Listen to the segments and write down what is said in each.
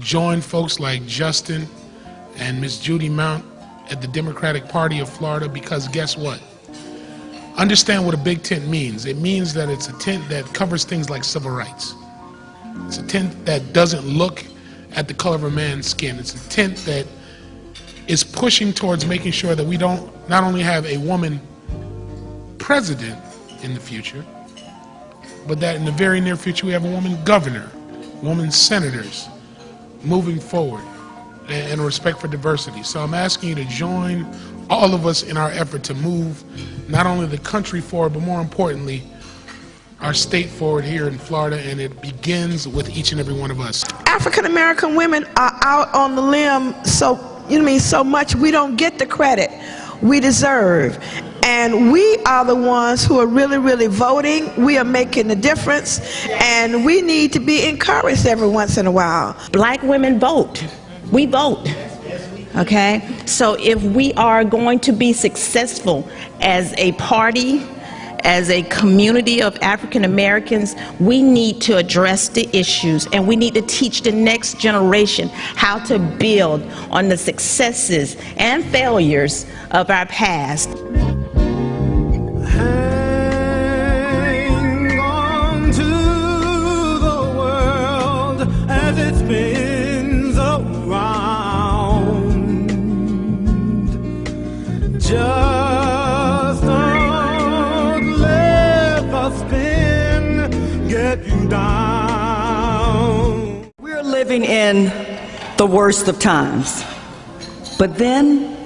join folks like Justin and Miss Judy Mount at the Democratic Party of Florida, because guess what? Understand what a big tent means. It means that it's a tent that covers things like civil rights. It's a tent that doesn't look at the color of a man's skin. It's a tent that is pushing towards making sure that we don't not only have a woman president in the future, but that in the very near future we have a woman governor, woman senators moving forward, and respect for diversity. So I'm asking you to join all of us in our effort to move not only the country forward, but more importantly, our state forward here in Florida, and it begins with each and every one of us. African American women are out on the limb so much we don't get the credit we deserve. And we are the ones who are really voting. We are making the difference, and we need to be encouraged every once in a while. Black women vote. We vote. Okay? So if we are going to be successful as a party, as a community of African Americans, we need to address the issues, and we need to teach the next generation how to build on the successes and failures of our past. Hang on to the world as it spins around. Just don't let the spin get you down. We're living in the worst of times, but then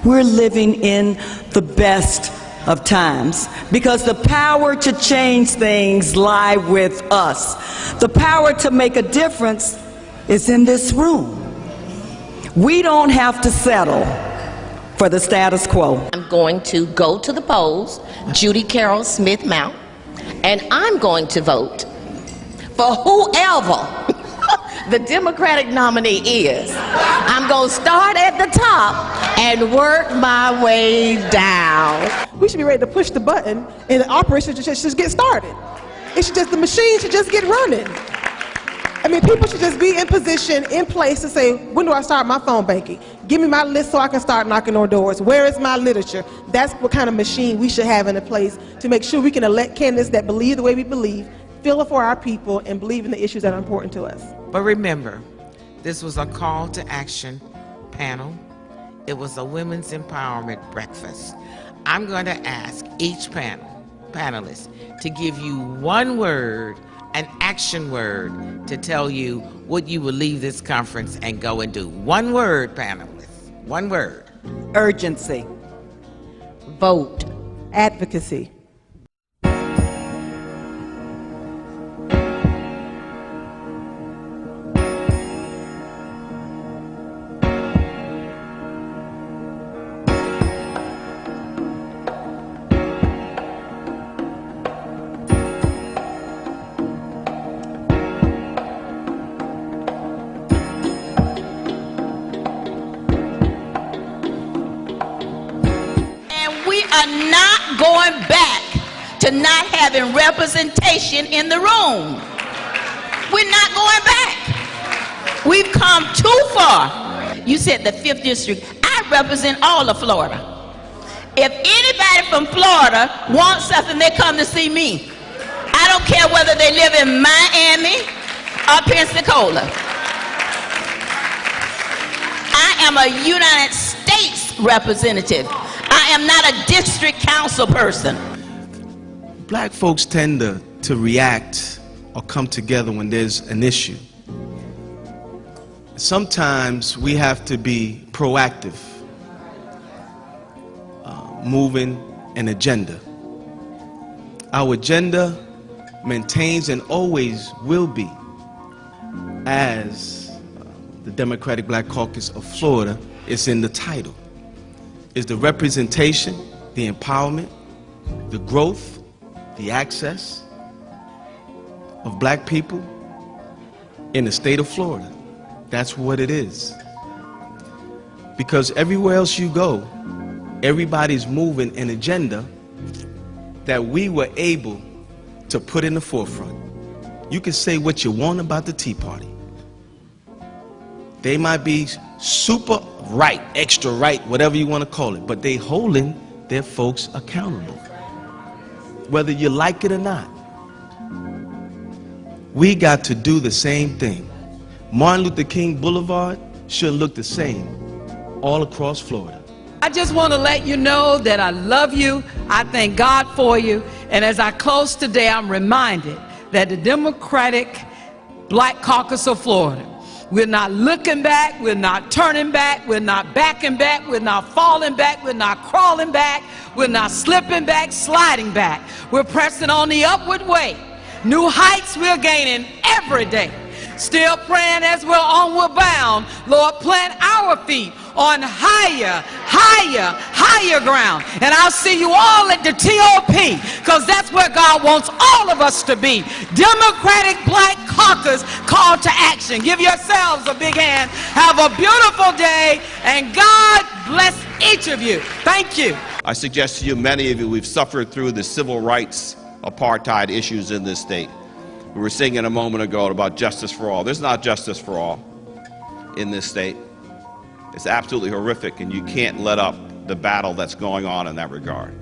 we're living in the best of times, because the power to change things lie with us. The power to make a difference is in this room. We don't have to settle for the status quo. I'm going to go to the polls, Judy Carol Smith Mount, and I'm going to vote for whoever the Democratic nominee is. I'm going to start at the top and work my way down. We should be ready to push the button and the operation should just get started. The machine should just get running. I mean, people should just be in position, in place to say, when do I start my phone banking? Give me my list so I can start knocking on doors. Where is my literature? That's what kind of machine we should have in place to make sure we can elect candidates that believe the way we believe, feel it for our people, and believe in the issues that are important to us. But remember, this was a call to action panel. It was a women's empowerment breakfast. I'm going to ask each panelist to give you one word, an action word, to tell you what you will leave this conference and go and do. One word, panelists. One word. Urgency. Vote. Advocacy. Are not going back to not having representation in the room. We're not going back. We've come too far. You said the 5th District. I represent all of Florida. If anybody from Florida wants something, they come to see me. I don't care whether they live in Miami or Pensacola. I am a United States representative. I am not a district council person. Black folks tend to react or come together when there's an issue. Sometimes we have to be proactive, moving an agenda. Our agenda maintains and always will be, as the Democratic Black Caucus of Florida is in the title, is the representation, the empowerment, the growth, the access of black people in the state of Florida. That's what it is. Because everywhere else you go, everybody's moving an agenda that we were able to put in the forefront. You can say what you want about the Tea Party, They might be super right, extra right, whatever you want to call it, but they holding their folks accountable, whether you like it or not. We got to do the same thing. Martin Luther King Boulevard should look the same all across Florida. I just want to let you know that I love you. I thank God for you. And as I close today, I'm reminded that the Democratic Black Caucus of Florida, we're not looking back, we're not turning back, we're not backing back, we're not falling back, we're not crawling back, we're not slipping back, sliding back. We're pressing on the upward way. New heights we're gaining every day. Still praying as we're onward bound. Lord, plant our feet on higher, higher, higher ground. And I'll see you all at the TOP, because that's where God wants all of us to be. Democratic Black Caucus call to action. Give yourselves a big hand. Have a beautiful day, and God bless each of you. Thank you. I suggest to you, many of you, we've suffered through the civil rights apartheid issues in this state. We were singing a moment ago about justice for all. There's not justice for all in this state. It's absolutely horrific, and you can't let up the battle that's going on in that regard.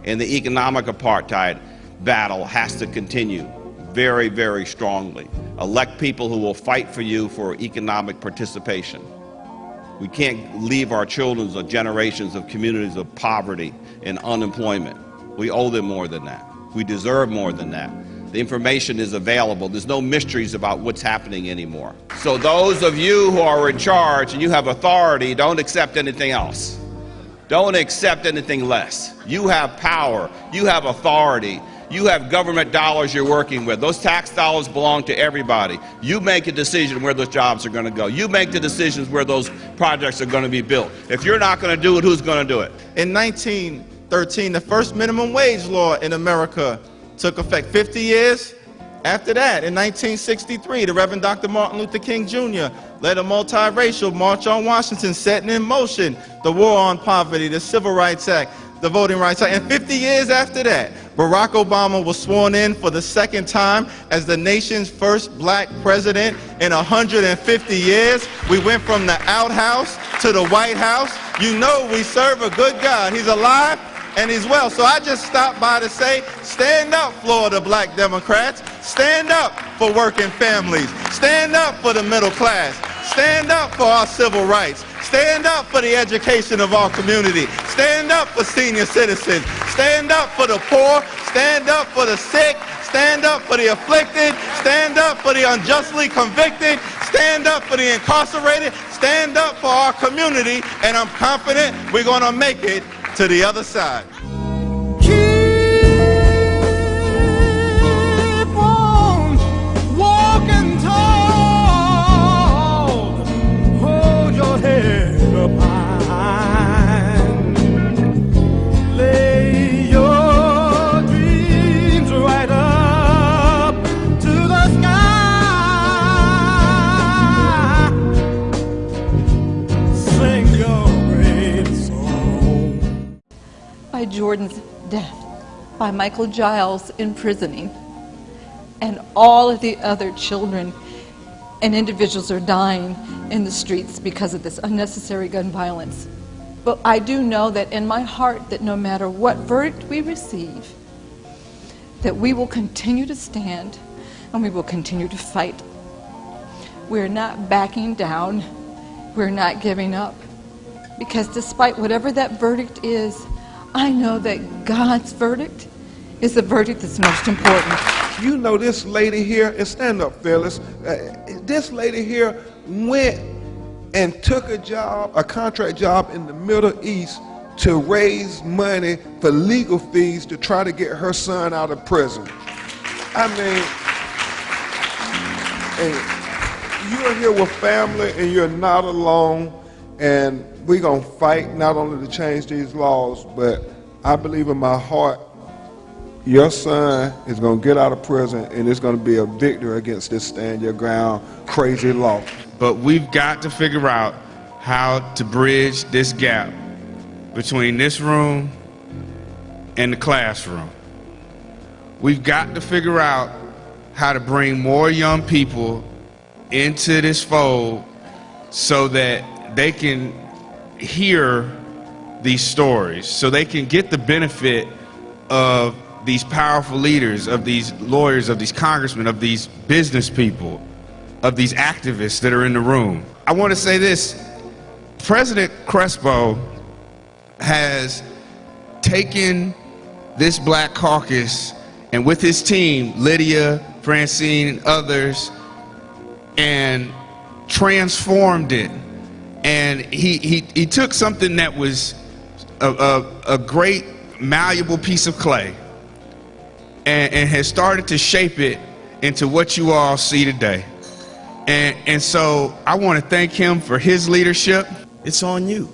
And the economic apartheid battle has to continue very, very strongly. Elect people who will fight for you for economic participation. We can't leave our children or generations of communities of poverty and unemployment. We owe them more than that. We deserve more than that. The information is available. There's no mysteries about what's happening anymore. So those of you who are in charge and you have authority, don't accept anything else. Don't accept anything less. You have power. You have authority. You have government dollars you're working with. Those tax dollars belong to everybody. You make a decision where those jobs are going to go. You make the decisions where those projects are going to be built. If you're not going to do it, who's going to do it? In 1913, the first minimum wage law in America took effect. 50 years after that, in 1963, the Reverend Dr. Martin Luther King Jr. led a multiracial March on Washington, setting in motion the war on poverty, the Civil Rights Act, the Voting Rights Act. And 50 years after that, Barack Obama was sworn in for the second time as the nation's first black president in 150 years. We went from the outhouse to the White House. You know we serve a good God. He's alive and he's well. So I just stopped by to say, stand up, Florida Black Democrats. Stand up for working families. Stand up for the middle class. Stand up for our civil rights. Stand up for the education of our community. Stand up for senior citizens. Stand up for the poor. Stand up for the sick. Stand up for the afflicted. Stand up for the unjustly convicted. Stand up for the incarcerated. Stand up for our community. And I'm confident we're going to make it to the other side. Keep on walking tall. Hold your head up high. Lay your dreams right up to the sky. Sing your great song. By Jordan's death, by Michael Giles' imprisoning, and all of the other children and individuals are dying in the streets because of this unnecessary gun violence. But I do know that in my heart that no matter what verdict we receive, that we will continue to stand and we will continue to fight. We're not backing down. We're not giving up. Because despite whatever that verdict is, I know that God's verdict is the verdict that's most important. You know this lady here, and stand up, Phyllis. This lady here went and took a job, a contract job in the Middle East to raise money for legal fees to try to get her son out of prison. I mean, and you're here with family and you're not alone, and we're going to fight not only to change these laws, but I believe in my heart your son is going to get out of prison and it's going to be a victory against this stand your ground crazy law. But we've got to figure out how to bridge this gap between this room and the classroom. We've got to figure out how to bring more young people into this fold so that they can hear these stories, so they can get the benefit of these powerful leaders, of these lawyers, of these congressmen, of these business people, of these activists that are in the room. I want to say this: President Crespo has taken this Black Caucus, and with his team, Lydia, Francine, others, and transformed it. And he took something that was a great, malleable piece of clay and has started to shape it into what you all see today. And so I want to thank him for his leadership. It's on you.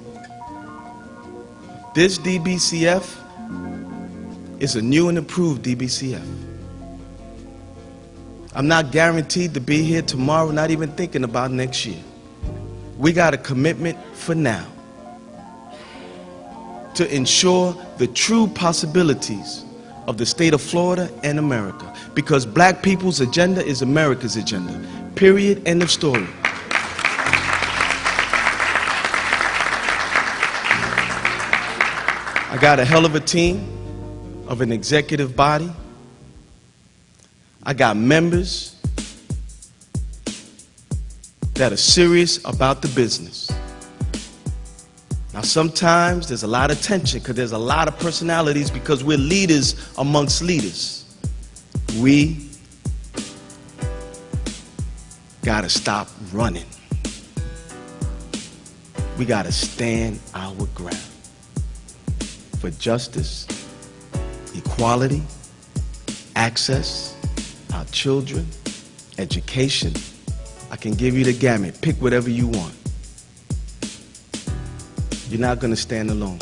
This DBCF is a new and improved DBCF. I'm not guaranteed to be here tomorrow, not even thinking about next year. We got a commitment for now to ensure the true possibilities of the state of Florida and America, because black people's agenda is America's agenda. Period. End of story. I got a hell of a team of an executive body. I got members that are serious about the business. Now, sometimes there's a lot of tension because there's a lot of personalities, because we're leaders amongst leaders. We gotta stop running. We gotta stand our ground for justice, equality, access, our children, education. I can give you the gamut. Pick whatever you want. You're not going to stand alone.